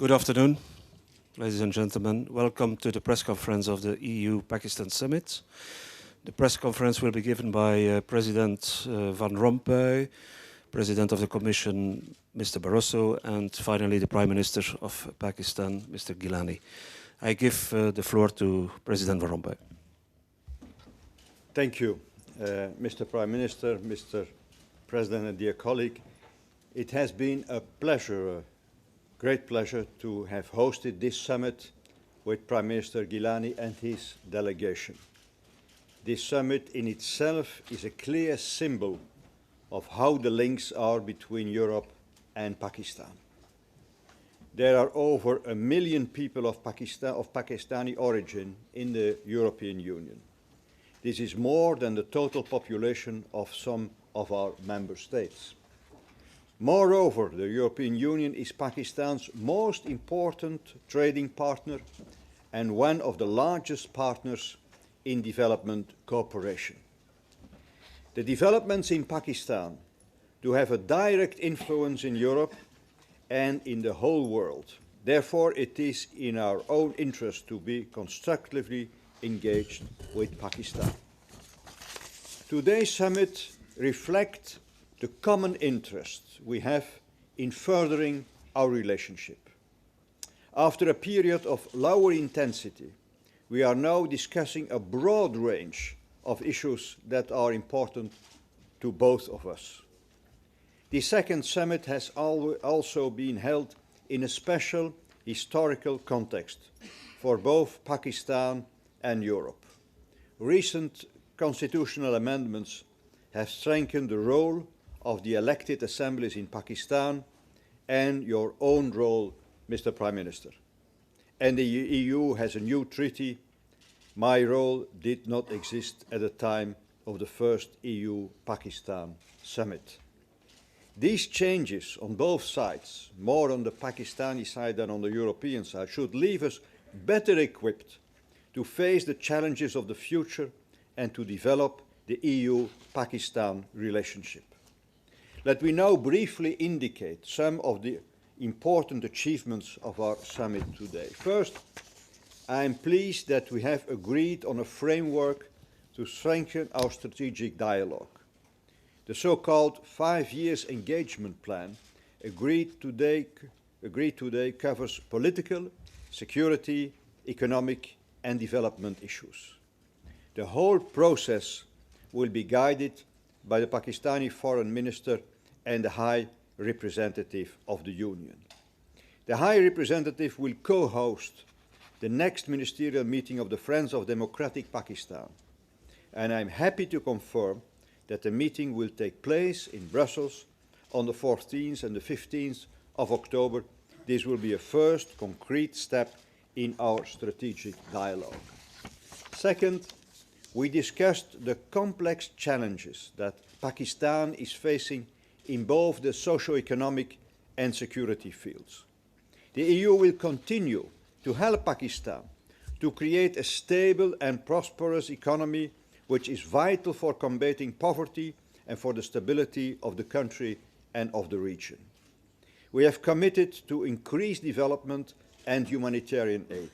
Good afternoon, ladies and gentlemen. Welcome to the press conference of the EU-Pakistan Summit. The press conference will be given by President Van Rompuy, President of the Commission, Mr. Barroso, and finally the Prime Minister of Pakistan, Mr. Gilani. I give the floor to President Van Rompuy. Thank you, Mr. Prime Minister, Mr. President, and dear colleague. It has been a pleasure, great pleasure to have hosted this summit with Prime Minister Gilani and his delegation. This summit in itself is a clear symbol of how the links are between Europe and Pakistan. There are over 1 million people of Pakistani origin in the European Union. This is more than the total population of some of our member states. Moreover, the European Union is Pakistan's most important trading partner and one of the largest partners in development cooperation. The developments in Pakistan do have a direct influence in Europe and in the whole world. Therefore, it is in our own interest to be constructively engaged with Pakistan. Today's summit reflects the common interest we have in furthering our relationship. After a period of lower intensity, we are now discussing a broad range of issues that are important to both of us. The second summit has also been held in a special historical context for both Pakistan and Europe. Recent constitutional amendments have strengthened the role of the elected assemblies in Pakistan and your own role, Mr. Prime Minister. And the EU has a new treaty. My role did not exist at the time of the first EU-Pakistan summit. These changes on both sides, more on the Pakistani side than on the European side, should leave us better equipped to face the challenges of the future and to develop the EU-Pakistan relationship. Let me now briefly indicate some of the important achievements of our summit today. First, I am pleased that we have agreed on a framework to strengthen our strategic dialogue. The so-called 5-year engagement plan agreed today covers political, security, economic and development issues. The whole process will be guided by the Pakistani Foreign Minister and the High Representative of the Union. The High Representative will co-host the next ministerial meeting of the Friends of Democratic Pakistan, and I'm happy to confirm that the meeting will take place in Brussels on the 14th and the 15th of October. This will be a first concrete step in our strategic dialogue. Second, we discussed the complex challenges that Pakistan is facing in both the socio-economic and security fields. The EU will continue to help Pakistan to create a stable and prosperous economy which is vital for combating poverty and for the stability of the country and of the region. We have committed to increase development and humanitarian aid.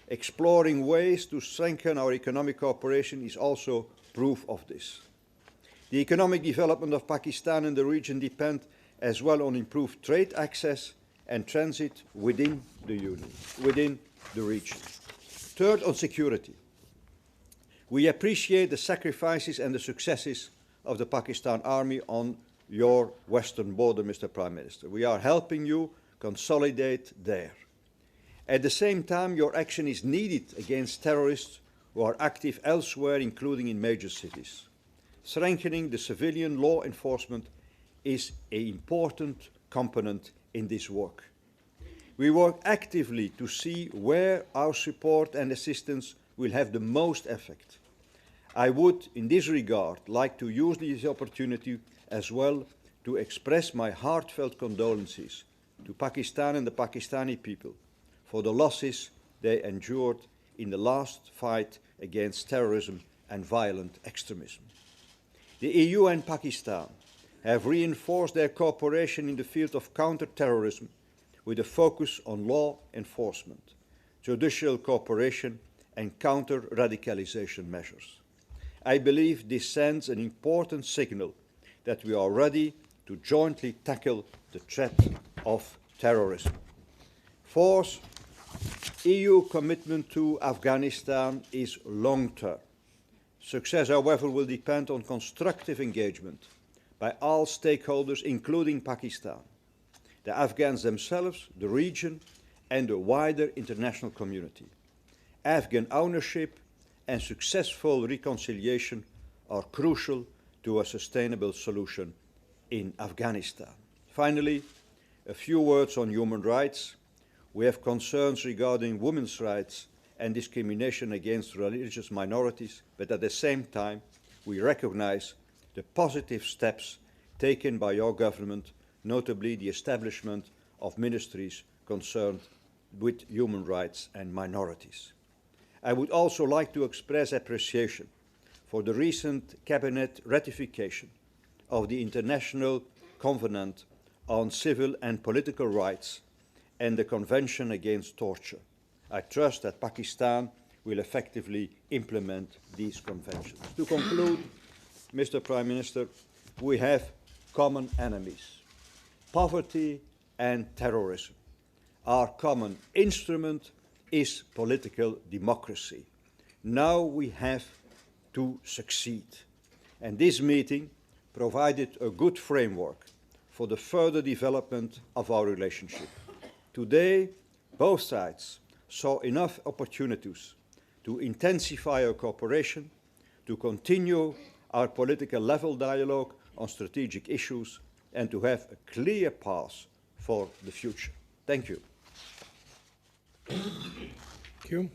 Exploring ways to strengthen our economic cooperation is also proof of this. The economic development of Pakistan and the region depend as well on improved trade access and transit within the Union, within the region. Third, on security. We appreciate the sacrifices and the successes of the Pakistan Army on your western border, Mr. Prime Minister. We are helping you consolidate there. At the same time, your action is needed against terrorists who are active elsewhere, including in major cities. Strengthening the civilian law enforcement is an important component in this work. We work actively to see where our support and assistance will have the most effect. I would, in this regard, like to use this opportunity as well to express my heartfelt condolences to Pakistan and the Pakistani people for the losses they endured in the last fight against terrorism and violent extremism. The EU and Pakistan have reinforced their cooperation in the field of counter-terrorism with a focus on law enforcement, judicial cooperation, and counter-radicalization measures. I believe this sends an important signal that we are ready to jointly tackle the threat of terrorism. Fourth, EU commitment to Afghanistan is long-term. Success, however, will depend on constructive engagement by all stakeholders, including Pakistan, the Afghans themselves, the region, and the wider international community. Afghan ownership and successful reconciliation are crucial to a sustainable solution in Afghanistan. Finally, a few words on human rights. We have concerns regarding women's rights and discrimination against religious minorities, but at the same time, we recognize the positive steps taken by your government, notably the establishment of ministries concerned with human rights and minorities. I would also like to express appreciation for the recent Cabinet ratification of the International Covenant on Civil and Political Rights and the Convention Against Torture. I trust that Pakistan will effectively implement these conventions. To conclude, Mr. Prime Minister, we have common enemies, poverty and terrorism. Our common instrument is political democracy. Now we have to succeed. And this meeting provided a good framework for the further development of our relationship. Today, both sides saw enough opportunities to intensify our cooperation, to continue our political level dialogue on strategic issues, and to have a clear path for the future. Thank you. Thank you.